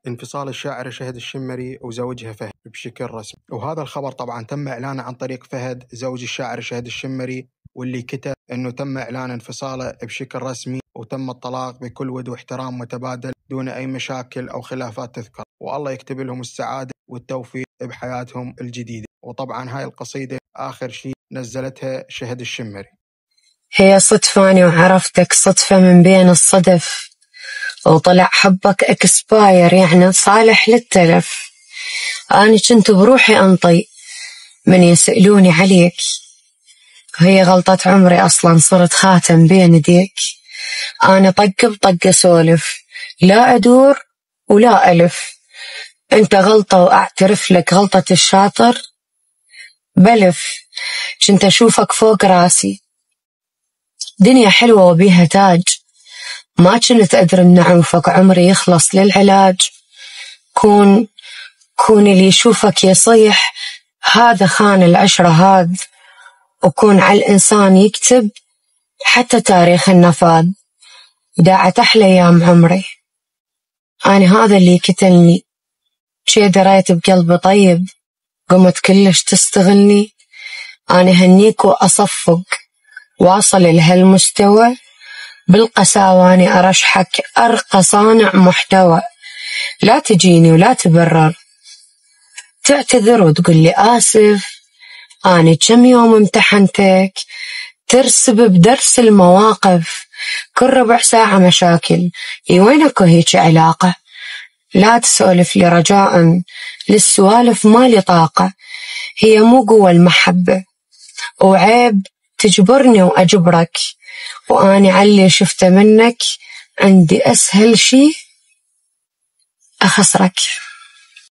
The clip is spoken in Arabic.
انفصال الشاعرة شهد الشمري وزوجها فهد بشكل رسمي. وهذا الخبر طبعا تم إعلانه عن طريق فهد زوج الشاعرة شهد الشمري، واللي كتب أنه تم إعلان انفصاله بشكل رسمي وتم الطلاق بكل ود واحترام متبادل دون أي مشاكل أو خلافات تذكر، والله يكتب لهم السعادة والتوفيق بحياتهم الجديدة. وطبعا هاي القصيدة آخر شيء نزلتها شهد الشمري. هي صدفة أنا وعرفتك صدفة من بين الصدف، وطلع حبك اكسباير يعني صالح للتلف. أنا كنت بروحي أنطي من يسألوني عليك، وهي غلطة عمري أصلا صرت خاتم بين يديك. أنا طق بطق أسولف، لا أدور ولا ألف. أنت غلطة وأعترف لك غلطة الشاطر بلف. كنت أشوفك فوق راسي، دنيا حلوة وبيها تاج، ما كنت أدري أن عنفك عمري يخلص للعلاج. كون اللي يشوفك يصيح هذا خان العشرة هذ، وكون على الإنسان يكتب حتى تاريخ النفاذ. داعت أحلى أيام عمري، أنا هذا اللي كتلني، شي دريت بقلبي طيب قمت كلش تستغلني. أنا هنيك وأصفق واصل لهالمستوى، بالقساوة أنا أرشحك أرقى صانع محتوى. لا تجيني ولا تبرر، تعتذر وتقول لي آسف، أنا كم يوم امتحنتك ترسب بدرس المواقف. كل ربع ساعة مشاكل، وينك هيك علاقة؟ لا تسولف لي رجاء، للسوالف مالي طاقة. هي مو قوة المحبة، وعيب تجبرني وأجبرك، وأنا علي شفته منك عندي أسهل شي أخسرك.